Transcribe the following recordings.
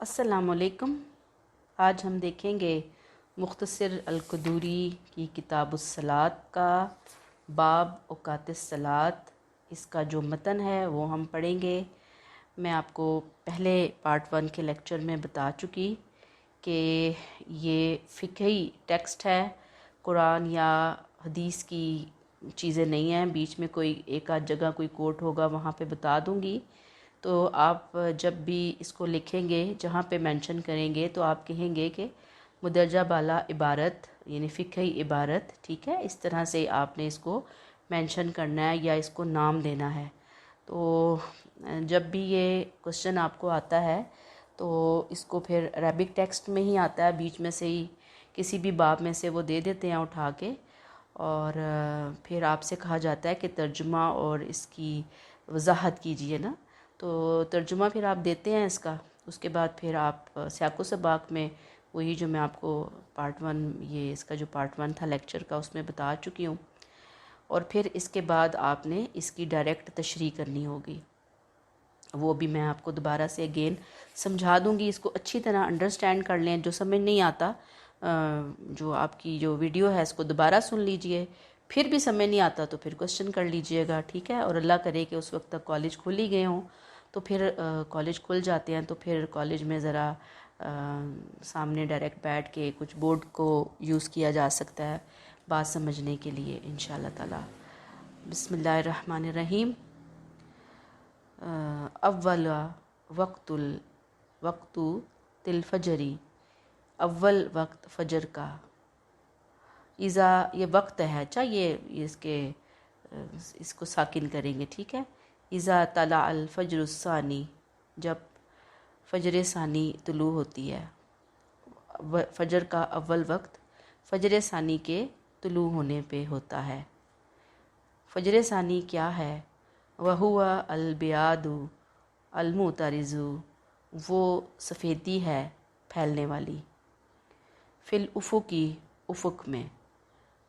السلام علیکم۔ آج ہم دیکھیں گے مختصر القدوری کی کتاب الصلاۃ کا باب اوقات الصلاۃ، اس کا جو متن ہے وہ ہم پڑھیں گے۔ میں آپ کو پہلے پارٹ 1 کے لیکچر میں بتا چکی کہ یہ فقہی ٹیکسٹ ہے، قرآن یا حدیث کی چیزیں نہیں ہیں۔ بیچ میں کوئی ایک آدھ جگہ کوئی کوٹ ہوگا وہاں پہ بتا دوں گی، تو آپ جب بھی اس کو لکھیں گے جہاں پہ مینشن کریں گے تو آپ کہیں گے کہ مدرجہ بالا عبارت یعنی فقہی عبارت، ٹھیک ہے؟ اس طرح سے آپ نے اس کو مینشن کرنا ہے یا اس کو نام دینا ہے۔ تو جب بھی یہ کوشچن آپ کو آتا ہے تو اس کو پھر عربک ٹیکسٹ میں ہی آتا ہے، بیچ میں سے ہی کسی بھی باب میں سے وہ دے دیتے ہیں اٹھا کے، اور پھر آپ سے کہا جاتا ہے کہ ترجمہ اور اس کی وضاحت کیجئے نا۔ تو ترجمہ پھر آپ دیتے ہیں اس کا، اس کے بعد پھر آپ سیاق و سباق میں وہی جو میں آپ کو پارٹ 1 یہ اس کا جو پارٹ 1 تھا لیکچر کا اس میں بتا چکی ہوں، اور پھر اس کے بعد آپ نے اس کی ڈائریکٹ تشریح کرنی ہوگی۔ وہ بھی میں آپ کو دوبارہ سے اگین سمجھا دوں گی، اس کو اچھی طرح انڈرسٹینڈ کر لیں۔ جو سمجھ نہیں آتا جو آپ کی جو ویڈیو ہے اس کو دوبارہ سن لیجئے، پھر بھی سمجھ نہیں آتا تو پھر کوشچن کر لیجئے گا، ٹھیک ہے؟ اور اللہ کرے کہ اس وقت تک کالج کھل ہی گئے ہوں، تو پھر کالج کھل جاتے ہیں تو پھر کالج میں ذرا سامنے ڈائریکٹ بیٹھ کے کچھ بورڈ کو یوز کیا جا سکتا ہے بات سمجھنے کے لیے انشاءاللہ تعالی۔ بسم اللہ الرحمن الرحیم۔ اول وقت الفجری، اول وقت فجر کا۔ اذا یہ وقت ہے، اچھا یہ اس کو ساکن کریں گے، ٹھیک ہے؟ اذا طلع الفجر الثانی، جب فجر ثانی طلوع ہوتی ہے۔ فجر کا اول وقت فجر ثانی کے طلوع ہونے پہ ہوتا ہے۔ فجر ثانی کیا ہے؟ وَهُوَ الْبِيَاضُ الْمُعْتَرِضُ، وہ سفیدی ہے پھیلنے والی۔ فی الافق، افق میں،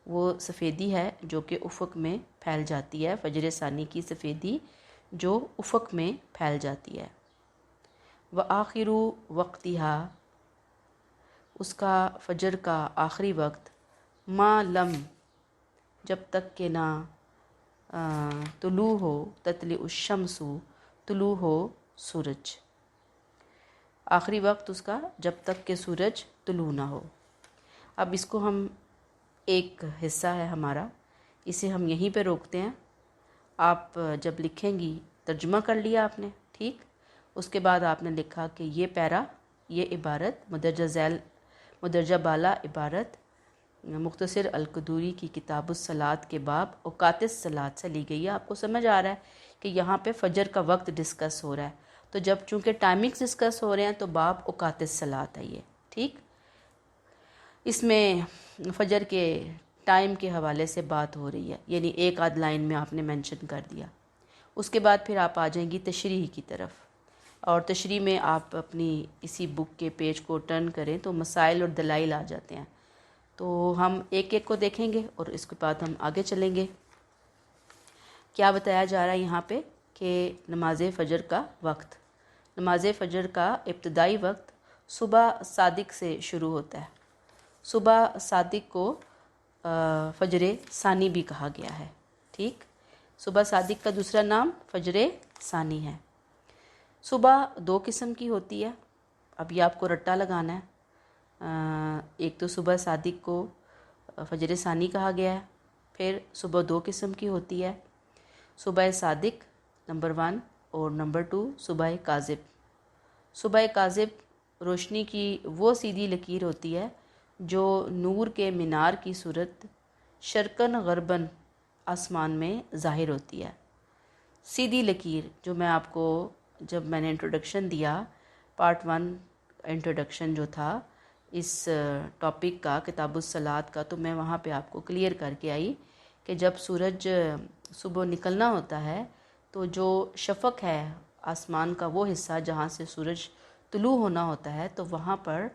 وہ سفیدی ہے جو کہ افق میں پھیل جاتی ہے، فجر ثانی کی سفیدی جو افق میں پھیل جاتی ہے۔ وآخر وقتها، اس کا فجر کا آخری وقت، ما لم، جب تک کہ نہ طلوع ہو، تطلع الشمس، طلوع ہو سورج۔ آخری وقت اس کا جب تک کہ سورج طلوع نہ ہو۔ اب اس کو ہم ایک حصہ ہے ہمارا، اسے ہم یہیں پہ روکتے ہیں۔ آپ جب لکھیں گی ترجمہ کر لیا آپ نے، ٹھیک؟ اس کے بعد آپ نے لکھا کہ یہ پیرا، یہ عبارت مدرجہ بالا عبارت مختصر القدوری کی کتاب الصلاۃ کے باب اوقات الصلاۃ سے لی گئی ہے۔ آپ کو سمجھ آ رہا ہے کہ یہاں پہ فجر کا وقت ڈسکس ہو رہا ہے، تو جب چونکہ ٹائمنگز ڈسکس ہو رہے ہیں تو باب اوقات الصلاۃ ہے یہ، ٹھیک؟ اس میں فجر کے ٹائم کے حوالے سے بات ہو رہی ہے، یعنی ایک آدھ لائن میں آپ نے مینشن کر دیا۔ اس کے بعد پھر آپ آ جائیں گی تشریح کی طرف، اور تشریح میں آپ اپنی اسی بک کے پیج کو ٹرن کریں تو مسائل اور دلائل آ جاتے ہیں، تو ہم ایک ایک کو دیکھیں گے اور اس کے بعد ہم آگے چلیں گے۔ کیا بتایا جا رہا ہے یہاں پہ کہ نماز فجر کا وقت، نماز فجر کا ابتدائی وقت صبح صادق سے شروع ہوتا ہے۔ صبح صادق کو فجر ثانی بھی کہا گیا ہے، ٹھیک؟ صبح صادق کا دوسرا نام فجر ثانی ہے۔ صبح دو قسم کی ہوتی ہے، اب یہ آپ کو رٹا لگانا ہے۔ ایک تو صبح صادق کو فجر ثانی کہا گیا ہے، پھر صبح دو قسم کی ہوتی ہے، صبح صادق نمبر 1 اور نمبر 2 صبح کاذب۔ صبح کاذب روشنی کی وہ سیدھی لکیر ہوتی ہے جو نور کے مینار کی صورت شرقاً غرباً آسمان میں ظاہر ہوتی ہے۔ سیدھی لکیر جو میں آپ کو جب میں نے انٹروڈکشن دیا، پارٹ 1 انٹروڈکشن جو تھا اس ٹاپک کا کتاب الصلاۃ کا، تو میں وہاں پہ آپ کو کلیئر کر کے آئی کہ جب سورج صبح نکلنا ہوتا ہے تو جو شفق ہے آسمان کا وہ حصہ جہاں سے سورج طلوع ہونا ہوتا ہے، تو وہاں پر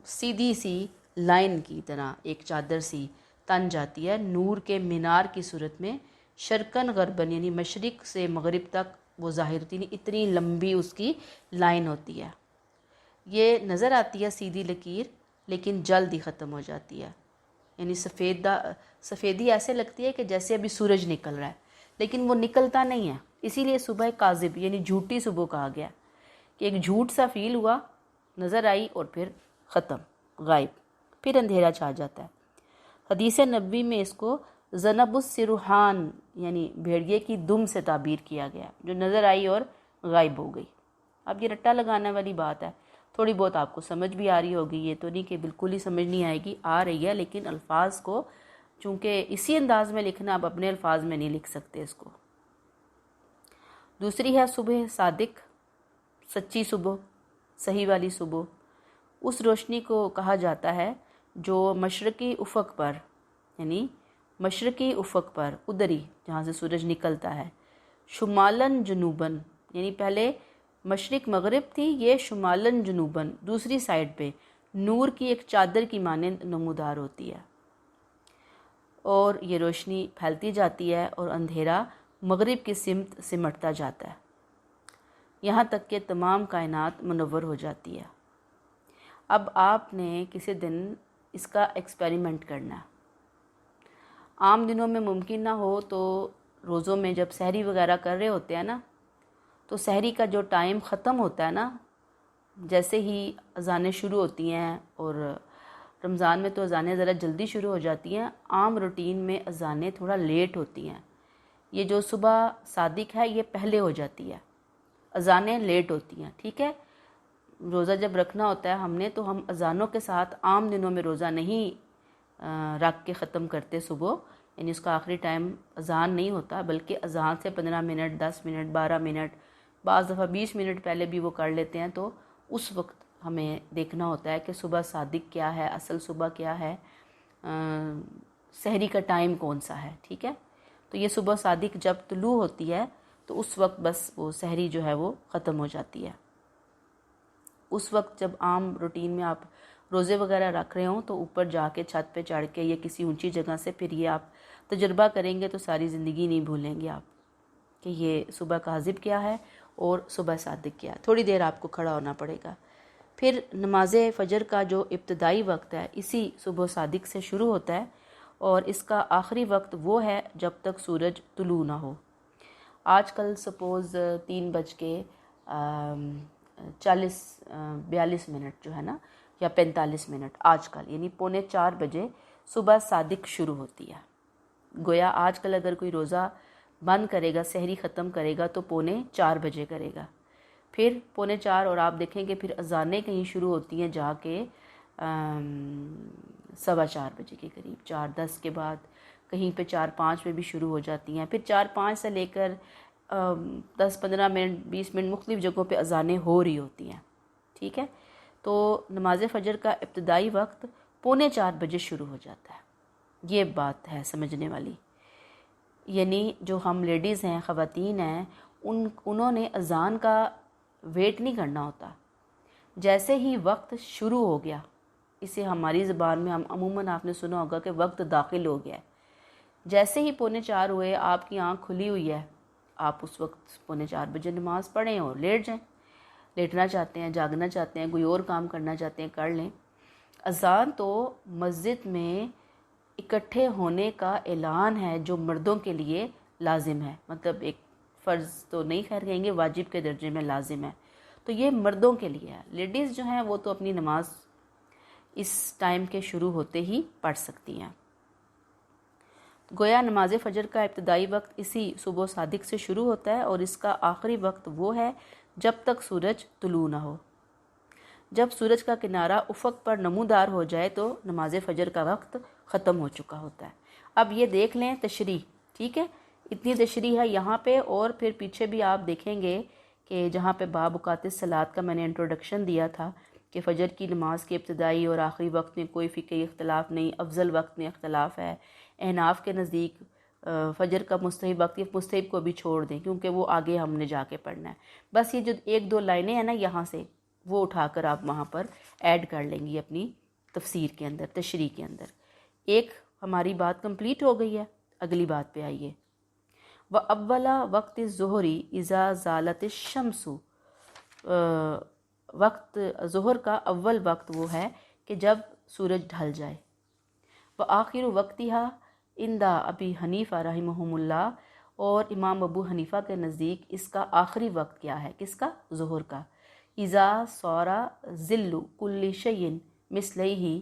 سیدھی سی لائن کی طرح ایک چادر سی تن جاتی ہے نور کے مینار کی صورت میں، شرقاً غرباً یعنی مشرق سے مغرب تک وہ ظاہر ہوتی ہے، اتنی لمبی اس کی لائن ہوتی ہے۔ یہ نظر آتی ہے سیدھی لکیر لیکن جلد ہی ختم ہو جاتی ہے، یعنی سفیدی ایسے لگتی ہے کہ جیسے ابھی سورج نکل رہا ہے، لیکن وہ نکلتا نہیں ہے، اسی لیے صبح کاذب یعنی جھوٹی صبح کہا گیا کہ ایک جھوٹ سا فیل ہوا، نظر آئی اور پھر ختم، غائب، پھر اندھیرا چھا جاتا ہے۔ حدیث نبوی میں اس کو ذنب السرحان یعنی بھیڑیے کی دم سے تعبیر کیا گیا، جو نظر آئی اور غائب ہو گئی۔ اب یہ رٹا لگانے والی بات ہے، تھوڑی بہت آپ کو سمجھ بھی آ رہی ہوگی، یہ تو نہیں کہ بالکل ہی سمجھ نہیں آئے گی، آ رہی ہے، لیکن الفاظ کو چونکہ اسی انداز میں لکھنا، آپ اپنے الفاظ میں نہیں لکھ سکتے اس کو۔ دوسری ہے صبح صادق، سچی صبح، صحیح والی صبح۔ اس روشنی کو کہا جاتا ہے جو مشرقی افق پر یعنی مشرقی افق پر ادھری جہاں سے سورج نکلتا ہے، شمالاً جنوباً یعنی پہلے مشرق مغرب تھی، یہ شمالاً جنوباً دوسری سائڈ پہ نور کی ایک چادر کی مانند نمودار ہوتی ہے، اور یہ روشنی پھیلتی جاتی ہے اور اندھیرا مغرب کی سمت سمٹتا جاتا ہے، یہاں تک کہ تمام کائنات منور ہو جاتی ہے۔ اب آپ نے کسی دن اس کا ایکسپیریمنٹ کرنا ہے۔ عام دنوں میں ممکن نہ ہو تو روزوں میں جب سحری وغیرہ کر رہے ہوتے ہیں نا، تو سحری کا جو ٹائم ختم ہوتا ہے نا، جیسے ہی اذانیں شروع ہوتی ہیں، اور رمضان میں تو اذانیں ذرا جلدی شروع ہو جاتی ہیں، عام روٹین میں اذانیں تھوڑا لیٹ ہوتی ہیں۔ یہ جو صبح صادق ہے یہ پہلے ہو جاتی ہے، اذانیں لیٹ ہوتی ہیں، ٹھیک ہے۔ روزہ جب رکھنا ہوتا ہے ہم نے، تو ہم اذانوں کے ساتھ عام دنوں میں روزہ نہیں رکھ کے ختم کرتے صبح، یعنی اس کا آخری ٹائم اذان نہیں ہوتا، بلکہ اذان سے 15 منٹ، 10 منٹ، 12 منٹ، بعض دفعہ 20 منٹ پہلے بھی وہ کر لیتے ہیں۔ تو اس وقت ہمیں دیکھنا ہوتا ہے کہ صبح صادق کیا ہے، اصل صبح کیا ہے، سحری کا ٹائم کون سا ہے، ٹھیک ہے۔ تو یہ صبح صادق جب طلوع ہوتی ہے تو اس وقت بس وہ سحری جو ہے وہ ختم ہو جاتی ہے۔ اس وقت جب عام روٹین میں آپ روزے وغیرہ رکھ رہے ہوں تو اوپر جا کے چھت پہ چڑھ کے یا کسی اونچی جگہ سے پھر یہ آپ تجربہ کریں گے تو ساری زندگی نہیں بھولیں گے آپ کہ یہ صبح کاذب کیا ہے اور صبح صادق کیا ہے۔ تھوڑی دیر آپ کو کھڑا ہونا پڑے گا۔ پھر نماز فجر کا جو ابتدائی وقت ہے اسی صبح صادق سے شروع ہوتا ہے، اور اس کا آخری وقت وہ ہے جب تک سورج طلوع نہ ہو۔ آج کل سپوز 3:42 جو ہے نا، یا 45 منٹ آج کل، یعنی 3:45 بجے صبح صادق شروع ہوتی ہے۔ گویا آج کل اگر کوئی روزہ بند کرے گا، سحری ختم کرے گا، تو 3:45 بجے کرے گا، پھر 3:45، اور آپ دیکھیں کہ پھر اذانیں کہیں شروع ہوتی ہیں جا کے 4:15 بجے کے قریب، 4:10 کے بعد کہیں پہ 4:05 میں بھی شروع ہو جاتی ہیں، پھر 4:05 سے لے کر 10-15 منٹ 20 منٹ مختلف جگہوں پہ اذانیں ہو رہی ہوتی ہیں، ٹھیک ہے۔ تو نماز فجر کا ابتدائی وقت 3:45 بجے شروع ہو جاتا ہے۔ یہ بات ہے سمجھنے والی، یعنی جو ہم لیڈیز ہیں، خواتین ہیں، انہوں نے اذان کا ویٹ نہیں کرنا ہوتا، جیسے ہی وقت شروع ہو گیا، اسے ہماری زبان میں ہم عموماً آپ نے سنا ہوگا کہ وقت داخل ہو گیا ہے، جیسے ہی 3:45 ہوئے، آپ کی آنکھ کھلی ہوئی ہے، آپ اس وقت 3:45 بجے نماز پڑھیں اور لیٹ جائیں، لیٹنا چاہتے ہیں، جاگنا چاہتے ہیں، کوئی اور کام کرنا چاہتے ہیں، کر لیں۔ اذان تو مسجد میں اکٹھے ہونے کا اعلان ہے جو مردوں کے لیے لازم ہے، مطلب ایک فرض تو نہیں خیر کہیں گے، واجب کے درجے میں لازم ہے، تو یہ مردوں کے لیے ہے۔ لیڈیز جو ہیں وہ تو اپنی نماز اس ٹائم کے شروع ہوتے ہی پڑھ سکتی ہیں۔ گویا نماز فجر کا ابتدائی وقت اسی صبح صادق سے شروع ہوتا ہے، اور اس کا آخری وقت وہ ہے جب تک سورج طلوع نہ ہو۔ جب سورج کا کنارہ افق پر نمودار ہو جائے تو نماز فجر کا وقت ختم ہو چکا ہوتا ہے۔ اب یہ دیکھ لیں تشریح، ٹھیک ہے، اتنی تشریح ہے یہاں پہ، اور پھر پیچھے بھی آپ دیکھیں گے کہ جہاں پہ باب اوقات الصلاۃ کا میں نے انٹروڈکشن دیا تھا کہ فجر کی نماز کے ابتدائی اور آخری وقت میں کوئی فقہی اختلاف نہیں، افضل وقت میں اختلاف ہے۔ احناف کے نزدیک فجر کا مستحب وقت، یہ مستحب کو بھی چھوڑ دیں کیونکہ وہ آگے ہم نے جا کے پڑھنا ہے، بس یہ جو 1-2 لائنیں ہیں نا یہاں سے، وہ اٹھا کر آپ وہاں پر ایڈ کر لیں گی اپنی تفسیر کے اندر، تشریح کے اندر۔ ایک ہماری بات کمپلیٹ ہو گئی ہے، اگلی بات پہ آئیے۔ وَأَوَّلَ وَقْتِ الظُّهْرِ إِذَا زَالَتِ الشَّمْسُ وقت ظہر کا اول وقت وہ ہے کہ جب سورج ڈھل جائے. وآخر وقتہا عند ابی حنیفہ رحمہم اللہ، اور امام ابو حنیفہ کے نزدیک اس کا آخری وقت کیا ہے؟ کس کا؟ ظہر کا. اذا صار ظل کل شیء مثلہ،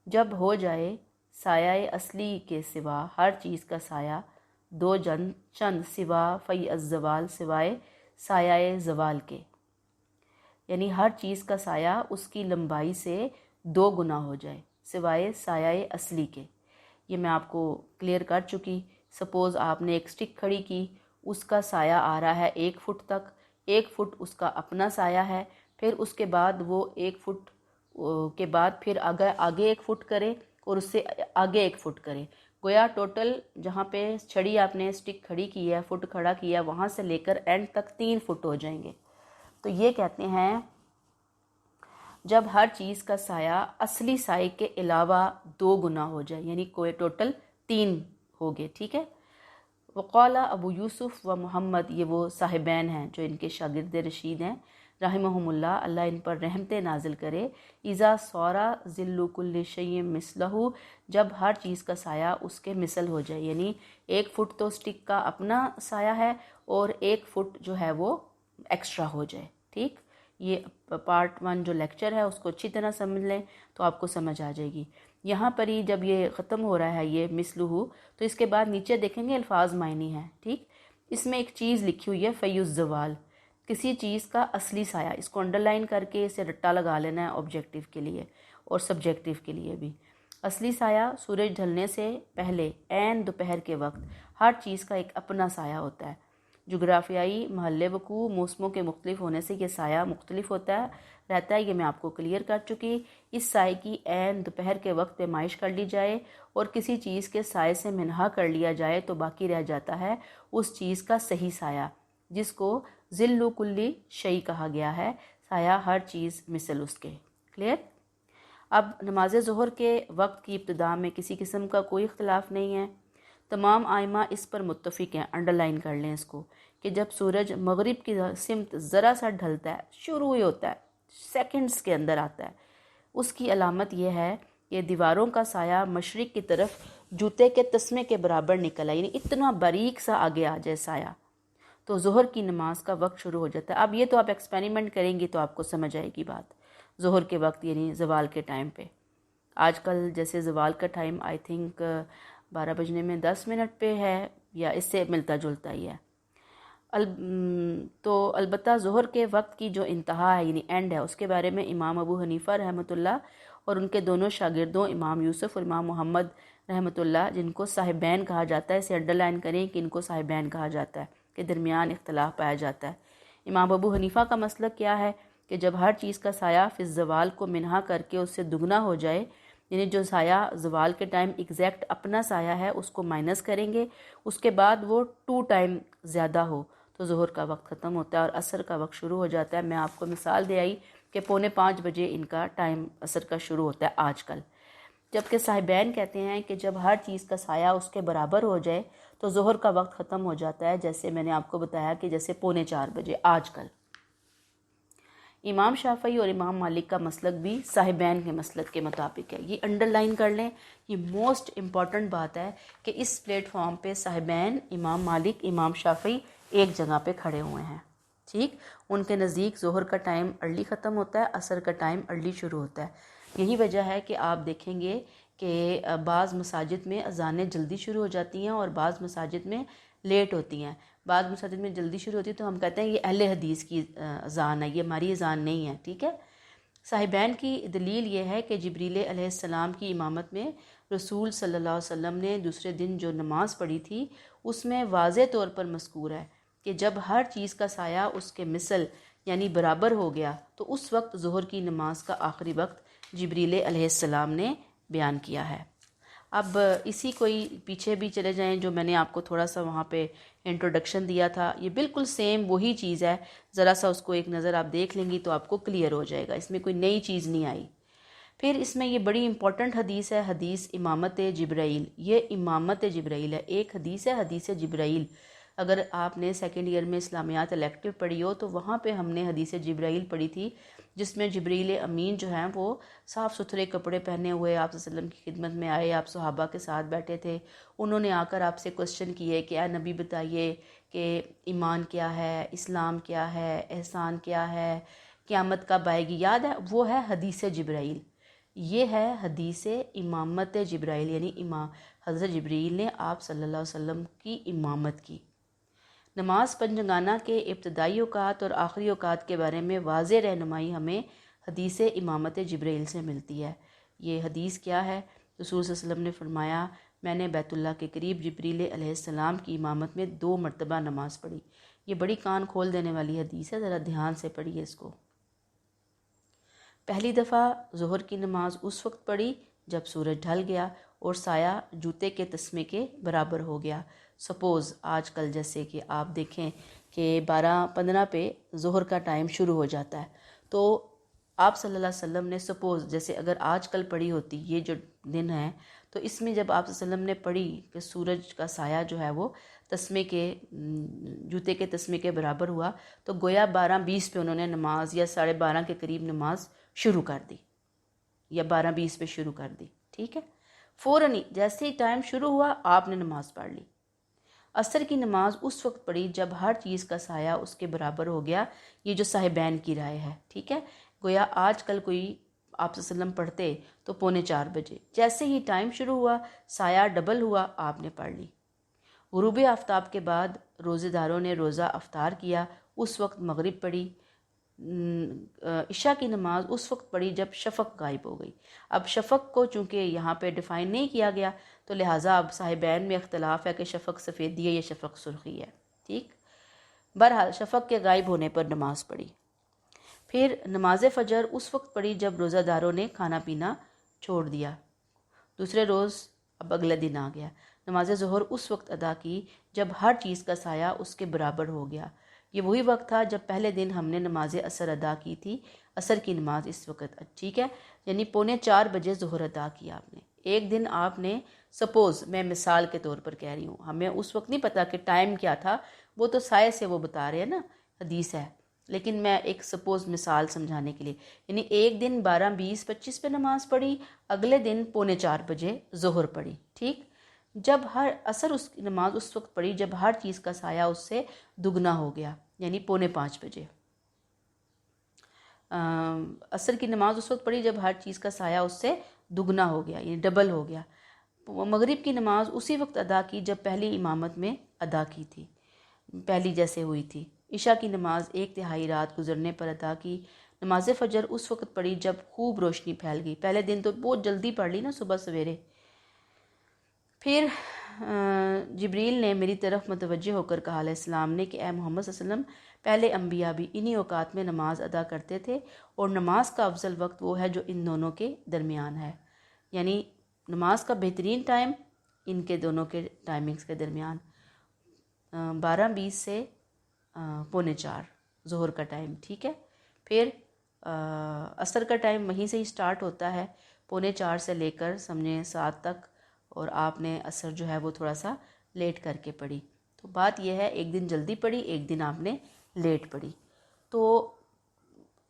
جب ہو جائے سایہ اصلی کے سوا ہر چیز کا سایہ دو چند سوا فی الزوال، سوائے سایہ زوال کے، یعنی ہر چیز کا سایہ اس کی لمبائی سے 2 گنا ہو جائے سوائے سایہ اصلی کے. یہ میں آپ کو کلیئر کر چکی. سپوز آپ نے ایک سٹک کھڑی کی، اس کا سایہ آ رہا ہے 1 فٹ تک، 1 فٹ اس کا اپنا سایہ ہے، پھر اس کے بعد وہ 1 فٹ کے بعد پھر آگے 1 فٹ کرے اور اس سے آگے 1 فٹ کرے. گویا ٹوٹل جہاں پہ چھڑی آپ نے سٹک کھڑی کی ہے، فٹ کھڑا کیا، وہاں سے لے کر اینڈ تک 3 فٹ ہو جائیں گے. تو یہ کہتے ہیں جب ہر چیز کا سایہ اصلی سائے کے علاوہ 2 گنا ہو جائے، یعنی کوئی ٹوٹل 3 ہو گئے. ٹھیک ہے. وقال ابو یوسف و محمد، یہ وہ صاحبین ہیں جو ان کے شاگرد رشید ہیں رحمہم اللہ، اللہ ان پر رحمتیں نازل کرے. اذا صار ظل کل شیء مثلہ، جب ہر چیز کا سایہ اس کے مثل ہو جائے، یعنی 1 فٹ تو سٹک کا اپنا سایہ ہے اور 1 فٹ جو ہے وہ ایکسٹرا ہو جائے. ٹھیک. یہ پارٹ 1 جو لیکچر ہے اس کو اچھی طرح سمجھ لیں تو آپ کو سمجھ آ جائے گی. یہاں پر ہی جب یہ ختم ہو رہا ہے یہ مثلہ، تو اس کے بعد نیچے دیکھیں گے الفاظ معنی ہیں. ٹھیک. اس میں ایک چیز لکھی ہوئی ہے فی الزوال، کسی چیز کا اصلی سایہ. اس کو انڈر لائن کر کے اسے رٹا لگا لینا ہے آبجیکٹیو کے لیے اور سبجیکٹیو کے لیے بھی. اصلی سایہ سورج ڈھلنے سے پہلے عین دوپہر کے وقت ہر چیز کا ایک اپنا سایہ ہوتا ہے. جغرافیائی محل وقوع موسموں کے مختلف ہونے سے یہ سایہ مختلف رہتا ہے. یہ میں آپ کو کلیئر کر چکی. اس سائے کی عین دوپہر کے وقت پیمائش کر لی جائے اور کسی چیز کے سائے سے منہا کر لیا جائے تو باقی رہ جاتا ہے اس چیز کا صحیح سایہ، جس کو ظل کلی شیء کہا گیا ہے، سایہ ہر چیز مثل اس کے. کلیئر. اب نماز ظہر کے وقت کی ابتدا میں کسی قسم کا کوئی اختلاف نہیں ہے. تمام ائمہ اس پر متفق ہیں، انڈر لائن کر لیں اس کو، کہ جب سورج مغرب کی سمت ذرا سا ڈھلتا ہے، شروع ہی ہوتا ہے، سیکنڈز کے اندر آتا ہے، اس کی علامت یہ ہے کہ دیواروں کا سایہ مشرق کی طرف جوتے کے تسمے کے برابر نکل آئے، یعنی اتنا باریک سا آگے آ جائے سایہ، تو ظہر کی نماز کا وقت شروع ہو جاتا ہے. اب یہ تو آپ ایکسپیریمنٹ کریں گی تو آپ کو سمجھ آئے گی بات. ظہر کے وقت یعنی زوال کے ٹائم پہ، آج کل جیسے زوال کا ٹائم آئی تھنک 12 بجنے میں 10 منٹ پہ ہے یا اس سے ملتا جلتا ہی ہے. تو البتہ ظہر کے وقت کی جو انتہا ہے یعنی اینڈ ہے، اس کے بارے میں امام ابو حنیفہ رحمۃ اللہ اور ان کے دونوں شاگردوں امام یوسف اور امام محمد رحمۃ اللہ، جن کو صاحبین کہا جاتا ہے، اسے انڈر لائن کریں کہ ان کو صاحبین کہا جاتا ہے، کے درمیان اختلاف پایا جاتا ہے. امام ابو حنیفہ کا مسلک کیا ہے کہ جب ہر چیز کا سایہ فی الزوال کو منہا کر کے اس سے دگنا ہو جائے، یعنی جو سایہ زوال کے ٹائم ایگزیکٹ اپنا سایہ ہے اس کو مائنس کریں گے، اس کے بعد وہ 2 ٹائم زیادہ ہو تو ظہر کا وقت ختم ہوتا ہے اور عصر کا وقت شروع ہو جاتا ہے. میں آپ کو مثال دے آئی کہ 4:45 بجے ان کا ٹائم عصر کا شروع ہوتا ہے آج کل. جبکہ صاحبین کہتے ہیں کہ جب ہر چیز کا سایہ اس کے برابر ہو جائے تو ظہر کا وقت ختم ہو جاتا ہے، جیسے میں نے آپ کو بتایا کہ جیسے 4:45 بجے آج کل. امام شافعی اور امام مالک کا مسلک بھی صاحبین کے مسلک کے مطابق ہے. یہ انڈر لائن کر لیں، یہ موسٹ امپورٹنٹ بات ہے کہ اس پلیٹ فارم پہ صاحبین امام مالک امام شافعی ایک جگہ پہ کھڑے ہوئے ہیں. ٹھیک. ان کے نزدیک ظہر کا ٹائم ارلی ختم ہوتا ہے، عصر کا ٹائم ارلی شروع ہوتا ہے. یہی وجہ ہے کہ آپ دیکھیں گے کہ بعض مساجد میں اذانیں جلدی شروع ہو جاتی ہیں اور بعض مساجد میں لیٹ ہوتی ہیں. بعض مساجد میں جلدی شروع ہوتی ہے تو ہم کہتے ہیں یہ اہل حدیث کی اذان ہے، یہ ہماری اذان نہیں ہے. ٹھیک ہے. صاحبین کی دلیل یہ ہے کہ جبریل علیہ السلام کی امامت میں رسول صلی اللہ علیہ وسلم نے دوسرے دن جو نماز پڑھی تھی اس میں واضح طور پر مذکور ہے کہ جب ہر چیز کا سایہ اس کے مثل یعنی برابر ہو گیا تو اس وقت ظہر کی نماز کا آخری وقت جبریل علیہ السلام نے بیان کیا ہے. اب اسی کوئی پیچھے بھی چلے جائیں جو میں نے آپ کو تھوڑا سا وہاں پہ انٹروڈکشن دیا تھا، یہ بالکل سیم وہی چیز ہے. ذرا سا اس کو ایک نظر آپ دیکھ لیں گی تو آپ کو کلیئر ہو جائے گا، اس میں کوئی نئی چیز نہیں آئی. پھر اس میں یہ بڑی امپورٹنٹ حدیث ہے، حدیث امامت جبرائیل. یہ امامت جبرائیل ہے، ایک حدیث ہے حدیث جبرائیل. اگر آپ نے سیکنڈ ایئر میں اسلامیات الیکٹیو پڑھی ہو تو وہاں پہ ہم نے حدیث جبرائیل پڑھی تھی، جس میں جبریل امین جو ہیں وہ صاف ستھرے کپڑے پہنے ہوئے آپ صلی اللہ علیہ وسلم کی خدمت میں آئے، آپ صحابہ کے ساتھ بیٹھے تھے، انہوں نے آ کر آپ سے کوسچن کیے کہ اے نبی بتائیے کہ ایمان کیا ہے، اسلام کیا ہے، احسان کیا ہے، قیامت کب آئے گی، یاد ہے؟ وہ ہے حدیث جبرائیل، یہ ہے حدیث امامت جبرائیل، یعنی حضرت جبریل نے آپ صلی اللہ علیہ وسلم کی امامت کی۔ نماز پنجگانہ کے ابتدائی اوقات اور آخری اوقات کے بارے میں واضح رہنمائی ہمیں حدیث امامت جبرائیل سے ملتی ہے۔ یہ حدیث کیا ہے؟ رسول صلی اللہ علیہ وسلم نے فرمایا، میں نے بیت اللہ کے قریب جبریل علیہ السلام کی امامت میں 2 مرتبہ نماز پڑھی۔ یہ بڑی کان کھول دینے والی حدیث ہے، ذرا دھیان سے پڑھیے اس کو۔ پہلی دفعہ ظہر کی نماز اس وقت پڑھی جب سورج ڈھل گیا اور سایہ جوتے کے تسمے کے برابر ہو گیا۔ سپوز آج کل جیسے کہ آپ دیکھیں کہ 12:15 پہ ظہر کا ٹائم شروع ہو جاتا ہے، تو آپ صلی اللہ علیہ وسلم نے سپوز جیسے اگر آج کل پڑھی ہوتی یہ جو دن ہے، تو اس میں جب آپ صلی اللہ علیہ وسلم نے پڑھی کہ سورج کا سایہ جو ہے وہ تسمے کے جوتے کے تسمے کے برابر ہوا، تو گویا 12:20 پہ انہوں نے نماز یا 12:30 کے قریب نماز شروع کر دی، یا 12:20 پہ شروع کر دی، ٹھیک ہے؟ فوراً ہی جیسے ہی ٹائم شروع ہوا آپ نے نماز پڑھ لی۔ عصر کی نماز اس وقت پڑھی جب ہر چیز کا سایہ اس کے برابر ہو گیا، یہ جو صاحبین کی رائے ہے، ٹھیک ہے؟ گویا آج کل کوئی آپ صلی اللہ علیہ وسلم پڑھتے تو 3:45 بجے، جیسے ہی ٹائم شروع ہوا سایہ ڈبل ہوا آپ نے پڑھ لی۔ غروب آفتاب کے بعد روزے داروں نے روزہ افطار کیا، اس وقت مغرب پڑھی۔ عشاء کی نماز اس وقت پڑھی جب شفق غائب ہو گئی۔ اب شفق کو چونکہ یہاں پہ ڈیفائن نہیں کیا گیا تو لہٰذا اب صاحبین میں اختلاف ہے کہ شفق سفیدی ہے یا شفق سرخی ہے، ٹھیک؟ بہرحال شفق کے غائب ہونے پر نماز پڑھی۔ پھر نماز فجر اس وقت پڑھی جب روزہ داروں نے کھانا پینا چھوڑ دیا۔ دوسرے روز اب اگلے دن آ گیا۔ نماز ظہر اس وقت ادا کی جب ہر چیز کا سایہ اس کے برابر ہو گیا۔ یہ وہی وقت تھا جب پہلے دن ہم نے نماز عصر ادا کی تھی۔ عصر کی نماز اس وقت، ٹھیک ہے؟ یعنی 3:45 بجے ظہر ادا کیا آپ نے۔ ایک دن آپ نے سپوز، میں مثال کے طور پر کہہ رہی ہوں، ہمیں اس وقت نہیں پتا کہ ٹائم کیا تھا، وہ تو سائے سے وہ بتا رہے ہیں نا، حدیث ہے، لیکن میں ایک سپوز مثال سمجھانے کے لیے، یعنی ایک دن 12:20-25 پہ نماز پڑھی، اگلے دن 3:45 بجے ظہر پڑھی، ٹھیک؟ جب ہر عصر اس کی نماز اس وقت پڑھی جب ہر چیز کا سایہ اس سے دگنا ہو گیا، یعنی 4:45 بجے۔ عصر کی نماز اس وقت پڑھی جب ہر چیز کا سایہ اس سے دگنا ہو گیا، یعنی ڈبل ہو گیا۔ مغرب کی نماز اسی وقت ادا کی جب پہلی امامت میں ادا کی تھی، پہلی جیسے ہوئی تھی۔ عشاء کی نماز 1/3 رات گزرنے پر ادا کی۔ نماز فجر اس وقت پڑھی جب خوب روشنی پھیل گئی، پہلے دن تو بہت جلدی پڑھ لی نا صبح سویرے۔ پھر جبریل نے میری طرف متوجہ ہو کر کہا علیہ السلام نے کہ اے محمد صلی اللہ علیہ وسلم، پہلے انبیاء بھی انہی اوقات میں نماز ادا کرتے تھے اور نماز کا افضل وقت وہ ہے جو ان دونوں کے درمیان ہے، یعنی نماز کا بہترین ٹائم ان کے دونوں کے ٹائمنگز کے درمیان 12:20 سے 3:45 ظہر کا ٹائم، ٹھیک ہے؟ پھر عصر کا ٹائم وہیں سے ہی سٹارٹ ہوتا ہے 3:45 سے لے کر سمجھیں 7 تک، اور آپ نے عصر جو ہے وہ تھوڑا سا لیٹ کر کے پڑھی۔ تو بات یہ ہے ایک دن جلدی پڑھی، ایک دن آپ نے لیٹ پڑھی۔ تو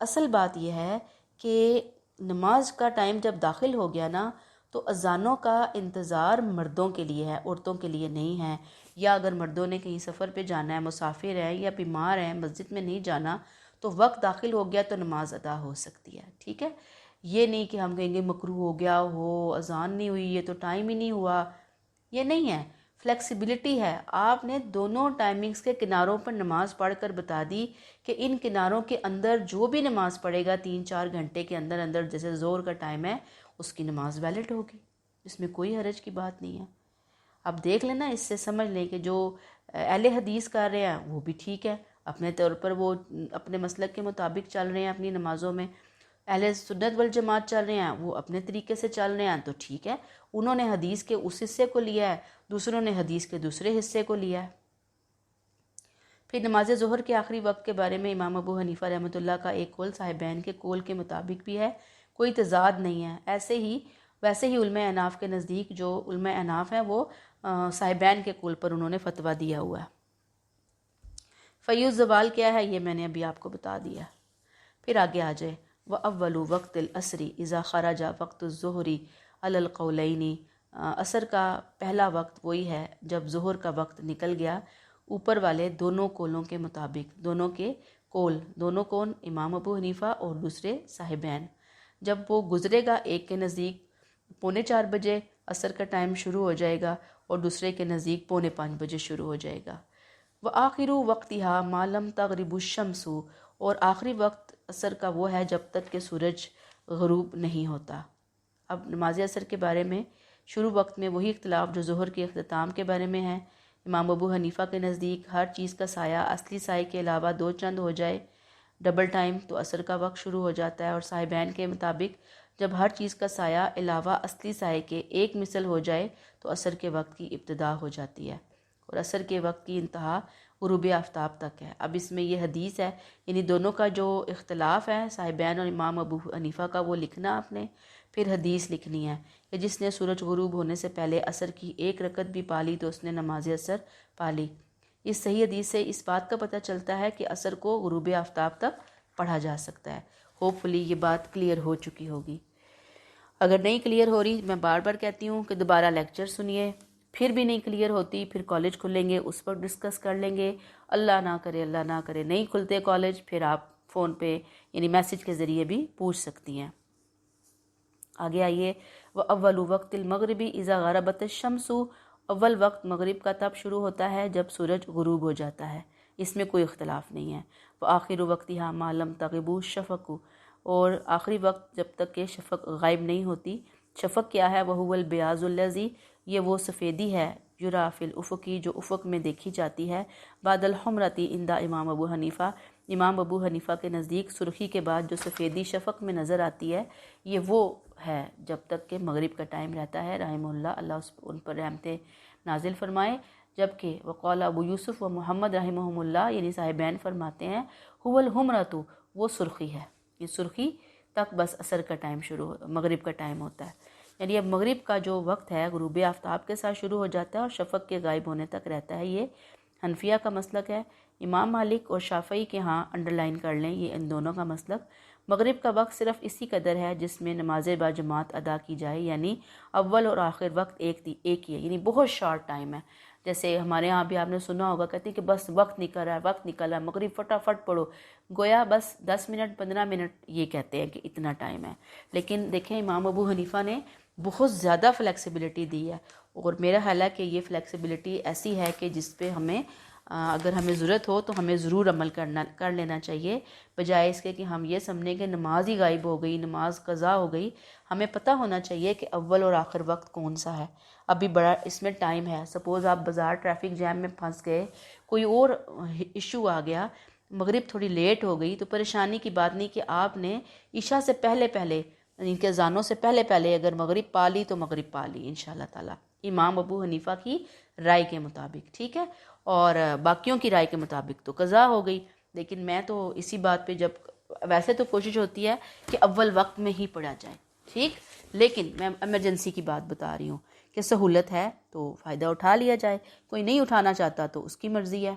اصل بات یہ ہے کہ نماز کا ٹائم جب داخل ہو گیا نا تو اذانوں کا انتظار مردوں کے لیے ہے، عورتوں کے لیے نہیں ہے، یا اگر مردوں نے کہیں سفر پہ جانا ہے، مسافر ہیں یا بیمار ہیں، مسجد میں نہیں جانا، تو وقت داخل ہو گیا تو نماز ادا ہو سکتی ہے، ٹھیک ہے؟ یہ نہیں کہ ہم کہیں گے مکروہ ہو گیا ہو، اذان نہیں ہوئی، یہ تو ٹائم ہی نہیں ہوا، یہ نہیں ہے۔ فلیکسیبلٹی ہے، آپ نے دونوں ٹائمنگز کے کناروں پر نماز پڑھ کر بتا دی کہ ان کناروں کے اندر جو بھی نماز پڑھے گا 3-4 گھنٹے کے اندر اندر، جیسے زور کا ٹائم ہے، اس کی نماز ویلڈ ہوگی، اس میں کوئی حرج کی بات نہیں ہے۔ اب دیکھ لینا، اس سے سمجھ لیں کہ جو اہل حدیث کر رہے ہیں وہ بھی ٹھیک ہے، اپنے طور پر وہ اپنے مسلک کے مطابق چل رہے ہیں اپنی نمازوں میں، اہل سنت والجماعت چل رہے ہیں وہ اپنے طریقے سے چل رہے ہیں، تو ٹھیک ہے، انہوں نے حدیث کے اس حصے کو لیا ہے، دوسروں نے حدیث کے دوسرے حصے کو لیا ہے۔ پھر نماز ظہر کے آخری وقت کے بارے میں امام ابو حنیفہ رحمۃ اللہ کا ایک قول صاحبین کے قول کے مطابق بھی ہے، کوئی تضاد نہیں ہے۔ ویسے ہی علماء احناف کے نزدیک جو علماء احناف ہیں وہ صاحبین کے قول پر انہوں نے فتویٰ دیا ہوا ہے۔ فیض زوال کیا ہے یہ میں نے ابھی آپ کو بتا دیا. پھر آگے آ جائے وَأَوَّلُ وَقْتِ الْعَصْرِ إِذَا خَرَجَ وَقْتُ الظُّهْرِ عَلَى الْقَوْلَيْنِ. عصر کا پہلا وقت وہی ہے جب ظہر کا وقت نکل گیا اوپر والے دونوں قولوں کے مطابق. دونوں کے قول، دونوں کون؟ امام ابو حنیفہ اور دوسرے صاحبین. جب وہ گزرے گا ایک کے نزدیک 4:45 بجے عصر کا ٹائم شروع ہو جائے گا اور دوسرے کے نزدیک 4:45 بجے شروع ہو جائے گا. وآخر وقتها ما لم تغرب الشمس. اور آخری وقت عصر کا وہ ہے جب تک کہ سورج غروب نہیں ہوتا. اب نماز عصر کے بارے میں شروع وقت میں وہی اختلاف جو ظہر کے اختتام کے بارے میں ہے. امام ابو حنیفہ کے نزدیک ہر چیز کا سایہ اصلی سائے کے علاوہ 2 چند ہو جائے ڈبل ٹائم تو عصر کا وقت شروع ہو جاتا ہے. اور صاحبین کے مطابق جب ہر چیز کا سایہ علاوہ اصلی سائے کے 1 مثل ہو جائے تو عصر کے وقت کی ابتدا ہو جاتی ہے اور عصر کے وقت کی انتہا غروب آفتاب تک ہے. اب اس میں یہ حدیث ہے، یعنی دونوں کا جو اختلاف ہے صاحبین اور امام ابو حنیفہ کا، وہ لکھنا آپ نے، پھر حدیث لکھنی ہے کہ جس نے سورج غروب ہونے سے پہلے عصر کی 1 رکعت بھی پالی تو اس نے نماز عصر پالی. اس صحیح حدیث سے اس بات کا پتہ چلتا ہے کہ عصر کو غروب آفتاب تک پڑھا جا سکتا ہے. ہوپ فلی یہ بات کلیئر ہو چکی ہوگی. اگر نہیں کلیئر ہو رہی، میں بار بار کہتی ہوں کہ دوبارہ لیکچر سنیے. پھر بھی نہیں کلیئر ہوتی، پھر کالج کھلیں گے، اس پر ڈسکس کر لیں گے. اللہ نہ کرے نہیں کھلتے کالج، پھر آپ فون پہ یعنی میسج کے ذریعے بھی پوچھ سکتی ہیں. آگے آئیے وَأَوَّلُ وَقْتِ الْمَغْرِبِ إِذَا غَرَبَتِ الشَّمْسُ. اول وقت مغرب کا تب شروع ہوتا ہے جب سورج غروب ہو جاتا ہے، اس میں کوئی اختلاف نہیں ہے. وآخر وقتها ما لم تغب الشفق. اور آخری وقت جب تک کہ شفق غائب نہیں ہوتی. شفق کیا ہے؟ وَهُوَ الْبِيَاضُ الَّذِي. یہ وہ سفیدی ہے یُرَى فِي الْأُفُقِ جو افق میں دیکھی جاتی ہے. بعد الحمرتی عند امام ابو حنیفہ. امام ابو حنیفہ کے نزدیک سرخی کے بعد جو سفیدی شفق میں نظر آتی ہے یہ وہ ہے جب تک کہ مغرب کا ٹائم رہتا ہے. رحمہ اللہ ان پر رحمتیں نازل فرمائے. جبکہ وقال ابو یوسف و محمد رحمہم اللہ یعنی صاحبین فرماتے ہیں هو الحمرۃ، وہ سرخی ہے. یہ سرخی تک بس عصر کا ٹائم شروع مغرب کا ٹائم ہوتا ہے. یعنی اب مغرب کا جو وقت ہے غروب آفتاب کے ساتھ شروع ہو جاتا ہے اور شفق کے غائب ہونے تک رہتا ہے. یہ حنفیہ کا مسلک ہے. امام مالک اور شافعی کے ہاں انڈر لائن کر لیں، یہ ان دونوں کا مسلک. مغرب کا وقت صرف اسی قدر ہے جس میں نماز با جماعت ادا کی جائے، یعنی اول اور آخر وقت ایک ہی ہے، یعنی بہت شارٹ ٹائم ہے. جیسے ہمارے ہاں بھی آپ نے سنا ہوگا، کہتے ہیں کہ بس وقت نکل رہا ہے مغرب فٹافٹ پڑھو. گویا بس 10 منٹ 15 منٹ یہ کہتے ہیں کہ اتنا ٹائم ہے. لیکن دیکھیں امام ابو حنیفہ نے بہت زیادہ فلیکسیبلٹی دی ہے اور میرا خیال ہے کہ یہ فلیکسیبلٹی ایسی ہے کہ جس پہ ہمیں اگر ہمیں ضرورت ہو تو ہمیں ضرور عمل کر لینا چاہیے، بجائے اس کے کہ ہم یہ سمجھیں کہ نماز ہی غائب ہو گئی، نماز قضا ہو گئی. ہمیں پتہ ہونا چاہیے کہ اول اور آخر وقت کون سا ہے. ابھی بڑا اس میں ٹائم ہے. سپوز آپ بازار ٹریفک جیم میں پھنس گئے، کوئی اور ایشو آ گیا، مغرب تھوڑی لیٹ ہو گئی، تو پریشانی کی بات نہیں کہ آپ نے عشاء سے پہلے ان کے اذانوں سے پہلے اگر مغرب پا لی تو مغرب پا لی انشاءاللہ تعالی امام ابو حنیفہ کی رائے کے مطابق. ٹھیک ہے، اور باقیوں کی رائے کے مطابق تو قضا ہو گئی. لیکن میں تو اسی بات پہ ویسے تو کوشش ہوتی ہے کہ اول وقت میں ہی پڑھا جائے، ٹھیک، لیکن میں ایمرجنسی کی بات بتا رہی ہوں کہ سہولت ہے تو فائدہ اٹھا لیا جائے، کوئی نہیں اٹھانا چاہتا تو اس کی مرضی ہے.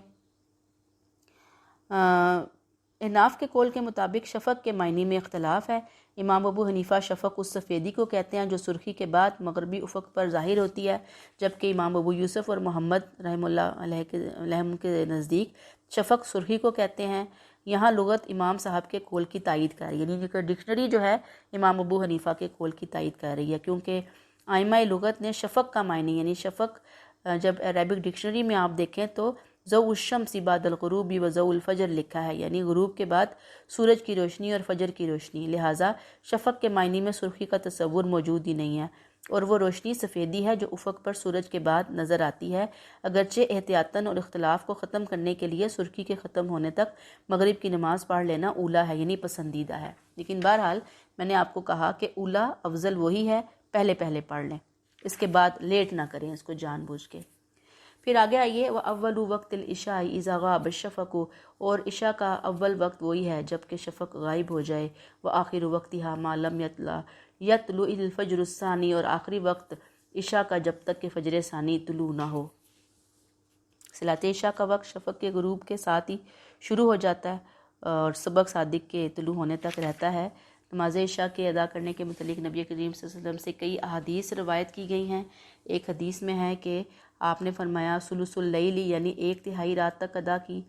احناف کے قول کے مطابق شفق کے معنی میں اختلاف ہے. امام ابو حنیفہ شفق اس سفیدی کو کہتے ہیں جو سرخی کے بعد مغربی افق پر ظاہر ہوتی ہے، جبکہ امام ابو یوسف اور محمد رحمہ اللہ علیہ کے نزدیک شفق سرخی کو کہتے ہیں. یہاں لغت امام صاحب کے قول کی تائید کر رہی ہے، یعنی کہ ڈکشنری جو ہے امام ابو حنیفہ کے قول کی تائید کر رہی ہے، کیونکہ آئمہ لغت نے شفق کا معنی یعنی شفق جب عربک ڈکشنری میں آپ دیکھیں تو ضوء الشمس بعد الغروب و ضوء الفجر لکھا ہے، یعنی غروب کے بعد سورج کی روشنی اور فجر کی روشنی. لہٰذا شفق کے معنی میں سرخی کا تصور موجود ہی نہیں ہے، اور وہ روشنی سفیدی ہے جو افق پر سورج کے بعد نظر آتی ہے. اگرچہ احتیاطاً اور اختلاف کو ختم کرنے کے لیے سرخی کے ختم ہونے تک مغرب کی نماز پڑھ لینا اولا ہے، یعنی پسندیدہ ہے. لیکن بہرحال میں نے آپ کو کہا کہ اولا افضل وہی ہے، پہلے پڑھ لیں، اس کے بعد لیٹ نہ کریں اس کو جان بوجھ کے. پھر آگے آئیے وَأَوَّلُ وَقْتِ الْعِشَاءِ إِذَا غَابَ الشَّفَقُ. اور عشاء کا اول وقت وہی ہے جب کہ شفق غائب ہو جائے. وَآخِرُ وَقْتِهَا مَا لَمْ يَطْلُعِ الْفَجْرُ الثَّانِي. اور آخری وقت عشاء کا جب تک کہ فجر ثانی طلوع نہ ہو. صلاۃ عشاء کا وقت شفق کے غروب کے ساتھ ہی شروع ہو جاتا ہے اور صبح صادق کے طلوع ہونے تک رہتا ہے۔ نماز عشاء کے ادا کرنے کے متعلق نبی کریم صلی اللہ علیہ وسلم سے کئی احادیث روایت کی گئی ہیں۔ ایک حدیث میں ہے کہ آپ نے فرمایا ثلث اللیل یعنی 1/3 رات تک ادا کی،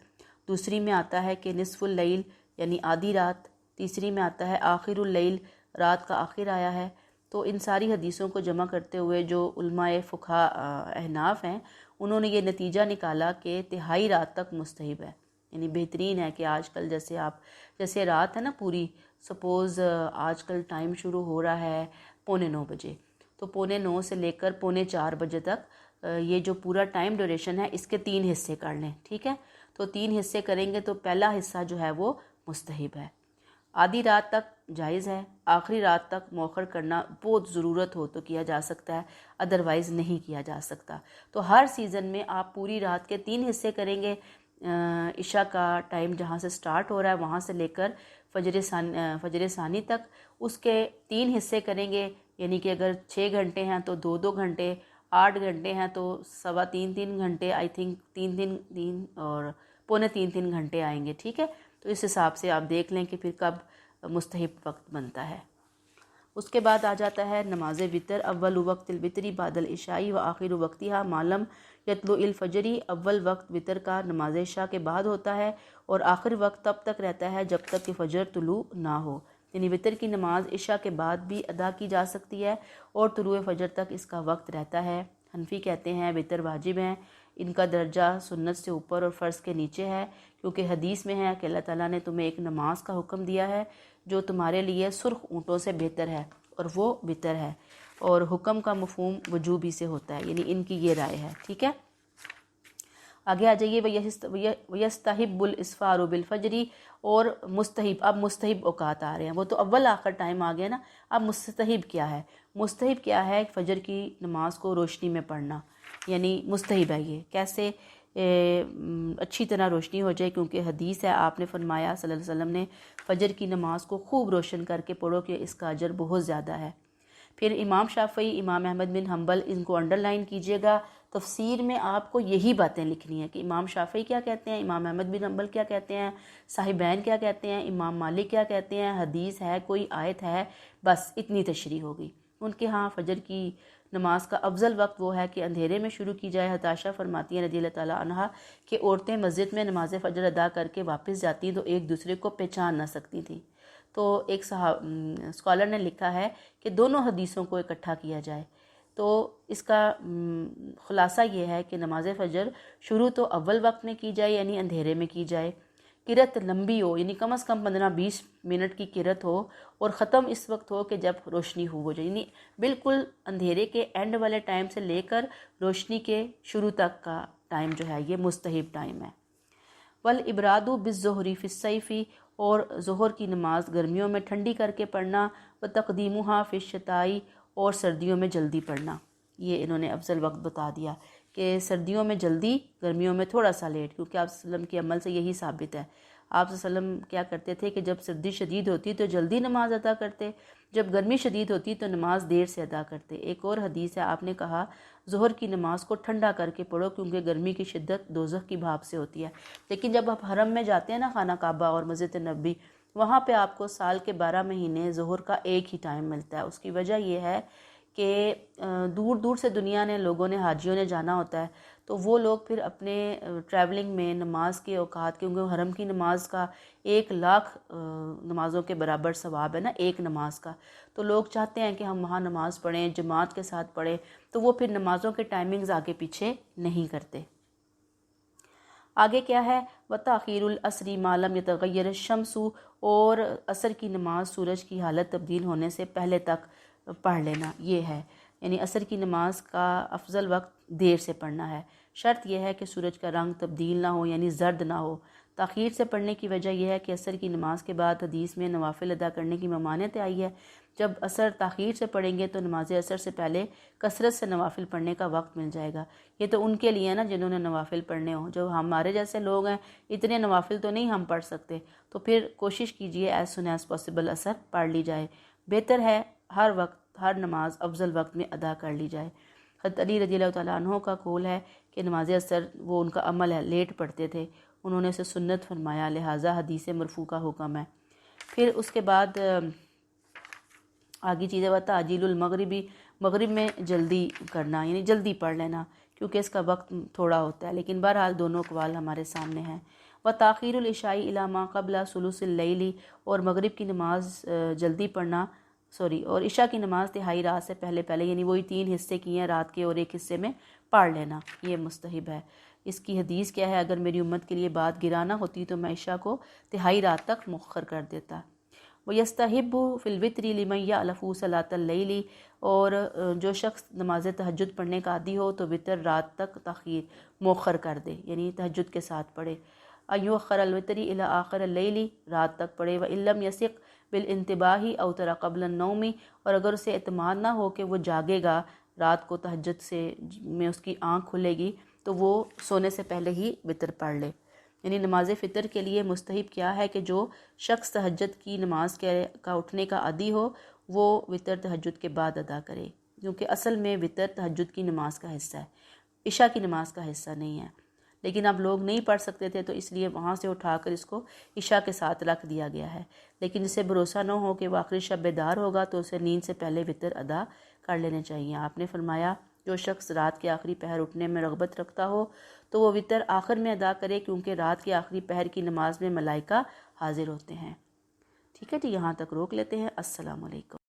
دوسری میں آتا ہے کہ نصف اللیل یعنی آدھی رات، تیسری میں آتا ہے آخر اللیل، رات کا آخر آیا ہے۔ تو ان ساری حدیثوں کو جمع کرتے ہوئے جو علماء فقہا احناف ہیں انہوں نے یہ نتیجہ نکالا کہ تہائی رات تک مستحب ہے، یعنی بہترین ہے کہ آج کل جیسے رات ہے نا پوری، سپوز آج کل ٹائم شروع ہو رہا ہے 9:15 بجے، تو 9:15 سے لے کر 3:45 بجے تک یہ جو پورا ٹائم ڈیوریشن ہے اس کے 3 حصے کر لیں، ٹھیک ہے؟ تو 3 حصے کریں گے تو پہلا حصہ جو ہے وہ مستحب ہے، آدھی رات تک جائز ہے، آخری رات تک مؤخر کرنا بہت ضرورت ہو تو کیا جا سکتا ہے، ادروائز نہیں کیا جا سکتا۔ تو ہر سیزن میں آپ پوری رات کے 3 حصے کریں گے، عشاء کا ٹائم جہاں سے سٹارٹ ہو رہا ہے وہاں سے لے کر فجر ثانی تک اس کے 3 حصے کریں گے، یعنی کہ اگر 6 گھنٹے ہیں تو 2 گھنٹے، 8 گھنٹے ہیں تو 3.25 گھنٹے، آئی تھنک 3 اور 2.75 گھنٹے آئیں گے، ٹھیک ہے؟ تو اس حساب سے آپ دیکھ لیں کہ پھر کب مستحب وقت بنتا ہے۔ اس کے بعد آ جاتا ہے نماز وطر، اول وقت الوطری بعد العشاء و آخر وقتها ما لم یطلع الفجر، اول وقت وطر کا نماز عشاء کے بعد ہوتا ہے اور آخر وقت تب تک رہتا ہے جب تک کہ فجر طلوع نہ ہو، یعنی وطر کی نماز عشاء کے بعد بھی ادا کی جا سکتی ہے اور طلوع فجر تک اس کا وقت رہتا ہے۔ حنفی کہتے ہیں وطر واجب ہیں، ان کا درجہ سنت سے اوپر اور فرض کے نیچے ہے، کیونکہ حدیث میں ہے کہ اللہ تعالیٰ نے تمہیں ایک نماز کا حکم دیا ہے جو تمہارے لیے سرخ اونٹوں سے بہتر ہے اور وہ وطر ہے، اور حکم کا مفہوم وجوبی سے ہوتا ہے، یعنی ان کی یہ رائے ہے، ٹھیک ہے؟ آگے آ جائیے وَيَسْتَحِبُّ الْإِسْفَارُ بِالْفَجْرِ، اور مستحب، اب مستحب اوقات آ رہے ہیں، وہ تو اول آخر ٹائم آ گیا نا، اب مستحب کیا ہے؟ مستحب کیا ہے؟ فجر کی نماز کو روشنی میں پڑھنا، یعنی مستحب ہے یہ، کیسے؟ اچھی طرح روشنی ہو جائے، کیونکہ حدیث ہے آپ نے فرمایا صلی اللہ علیہ وسلم نے فجر کی نماز کو خوب روشن کر کے پڑھو کہ اس کا اجر بہت زیادہ ہے۔ پھر امام شافعی، امام احمد بن حنبل، ان کو انڈر لائن کیجئے گا، تفسیر میں آپ کو یہی باتیں لکھنی ہیں کہ امام شافعی کیا کہتے ہیں، امام احمد بن حنبل کیا کہتے ہیں، صاحبین کیا کہتے ہیں، امام مالک کیا کہتے ہیں، حدیث ہے، کوئی آیت ہے، بس اتنی تشریح ہوگی۔ ان کے ہاں فجر کی نماز کا افضل وقت وہ ہے کہ اندھیرے میں شروع کی جائے۔ عائشہ فرماتی ہیں رضی اللہ تعالیٰ عنہا کہ عورتیں مسجد میں نماز فجر ادا کر کے واپس جاتی تو ایک دوسرے کو پہچان نہ سکتی تھیں، تو ایک اسکالر نے لکھا ہے کہ دونوں حدیثوں کو اکٹھا کیا جائے، تو اس کا خلاصہ یہ ہے کہ نماز فجر شروع تو اول وقت میں کی جائے، یعنی اندھیرے میں کی جائے، قرت لمبی ہو، یعنی کم از کم 15-20 منٹ کی قرت ہو، اور ختم اس وقت ہو کہ جب روشنی ہو جائے، یعنی بالکل اندھیرے کے اینڈ والے ٹائم سے لے کر روشنی کے شروع تک کا ٹائم جو ہے یہ مستحب ٹائم ہے۔ والابراد بالظہر فی الصیف، اور ظہر کی نماز گرمیوں میں ٹھنڈی کر کے پڑھنا، وتقدیمها فی الشتاء، اور سردیوں میں جلدی پڑھنا، یہ انہوں نے افضل وقت بتا دیا کہ سردیوں میں جلدی، گرمیوں میں تھوڑا سا لیٹ، کیونکہ آپ صلی اللہ علیہ وسلم کے عمل سے یہی ثابت ہے۔ آپ صلی اللہ علیہ وسلم کیا کرتے تھے کہ جب سردی شدید ہوتی تو جلدی نماز ادا کرتے، جب گرمی شدید ہوتی تو نماز دیر سے ادا کرتے۔ ایک اور حدیث ہے، آپ نے کہا ظہر کی نماز کو ٹھنڈا کر کے پڑھو کیونکہ گرمی کی شدت دوزخ کی بھاپ سے ہوتی ہے۔ لیکن جب آپ حرم میں جاتے ہیں نا، خانہ کعبہ اور مسجد نبوی، وہاں پہ آپ کو سال کے 12 مہینے ظہر کا ایک ہی ٹائم ملتا ہے۔ اس کی وجہ یہ ہے کہ دور دور سے دنیا نے، لوگوں نے، حاجیوں نے جانا ہوتا ہے، تو وہ لوگ پھر اپنے ٹریولنگ میں نماز کے اوقات، کیونکہ حرم کی نماز کا 1,00,000 نمازوں کے برابر ثواب ہے نا ایک نماز کا، تو لوگ چاہتے ہیں کہ ہم وہاں نماز پڑھیں، جماعت کے ساتھ پڑھیں، تو وہ پھر نمازوں کے ٹائمنگز آگے پیچھے نہیں کرتے۔ آگے کیا ہے؟ وتاخیر العصر ما لم یتغیر الشمس، اور عصر کی نماز سورج کی حالت تبدیل ہونے سے پہلے تک پڑھ لینا، یہ ہے، یعنی عصر کی نماز کا افضل وقت دیر سے پڑھنا ہے، شرط یہ ہے کہ سورج کا رنگ تبدیل نہ ہو، یعنی زرد نہ ہو۔ تاخیر سے پڑھنے کی وجہ یہ ہے کہ عصر کی نماز کے بعد حدیث میں نوافل ادا کرنے کی ممانعت آئی ہے، جب عصر تاخیر سے پڑھیں گے تو نماز عصر سے پہلے کثرت سے نوافل پڑھنے کا وقت مل جائے گا۔ یہ تو ان کے لیے نا جنہوں نے نوافل پڑھنے ہوں، جو ہمارے جیسے لوگ ہیں اتنے نوافل تو نہیں ہم پڑھ سکتے، تو پھر کوشش کیجئے ایز سون ایز پاسبل عصر پڑھ لی جائے، بہتر ہے ہر وقت ہر نماز افضل وقت میں ادا کر لی جائے۔ حضرت علی رضی اللہ تعالیٰ عنہ کا قول ہے کہ نماز اثر وہ ان کا عمل ہے، لیٹ پڑھتے تھے، انہوں نے اسے سنت فرمایا، لہٰذا حدیث مرفوع کا حکم ہے۔ پھر اس کے بعد آگے چیزیں تعجیل المغربی، مغرب میں جلدی کرنا، یعنی جلدی پڑھ لینا کیونکہ اس کا وقت تھوڑا ہوتا ہے، لیکن بہرحال دونوں اقوال ہمارے سامنے ہیں۔ وتاخیر العشاء الی ما قبل ثلث اللیل، اور مغرب کی نماز جلدی پڑھنا، اور عشاء کی نماز تہائی رات سے پہلے پہلے، یعنی وہی 3 حصے کیے ہیں رات کے اور ایک حصے میں پڑھ لینا، یہ مستحب ہے۔ اس کی حدیث کیا ہے؟ اگر میری امت کے لیے بات گرانا ہوتی تو میں عشاء کو تہائی رات تک مؤخر کر دیتا۔ وَيَسْتَحِبُّ فِي الْوِتْرِ لِمَنْ يَأْلَفُ صَلَاةَ اللَّيْلِ، اور جو شخص نماز تہجد پڑھنے کا عادی ہو تو وطر رات تک تاخیر مؤخر کر دے، یعنی تہجد کے ساتھ پڑھے۔ اَيُؤَخِّرَ الْوِتْرِ إِلَىٰ آخِرِ اللَّيْلِ، رات تک پڑھے۔ وَإِن لَّمْ يَثِقْ بِالْانْتِبَاهِ أَوْتَرَ قَبْلَ النَّوْمِ، اور اگر اسے اعتماد نہ ہو کہ وہ جاگے گا رات کو، تہجد میں اس کی آنکھ کھلے گی، تو وہ سونے سے پہلے ہی وطر پڑھ لے۔ یعنی نماز فطر کے لیے مستحب کیا ہے کہ جو شخص تہجد کی نماز کا اٹھنے کا عادی ہو وہ وطر تہجد کے بعد ادا کرے، کیونکہ اصل میں وطر تہجد کی نماز کا حصہ ہے، عشاء کی نماز کا حصہ نہیں ہے۔ لیکن اب لوگ نہیں پڑھ سکتے تھے تو اس لیے وہاں سے اٹھا کر اس کو عشاء کے ساتھ رکھ دیا گیا ہے، لیکن اسے بھروسہ نہ ہو کہ وہ آخری شب بیدار ہوگا تو اسے نیند سے پہلے وطر ادا کر لینے چاہیے۔ آپ نے فرمایا جو شخص رات کے آخری پہر اٹھنے میں رغبت رکھتا ہو تو وہ وطر آخر میں ادا کرے، کیونکہ رات کے آخری پہر کی نماز میں ملائکہ حاضر ہوتے ہیں۔ ٹھیک ہے جی، یہاں تک روک لیتے ہیں۔ السلام علیکم۔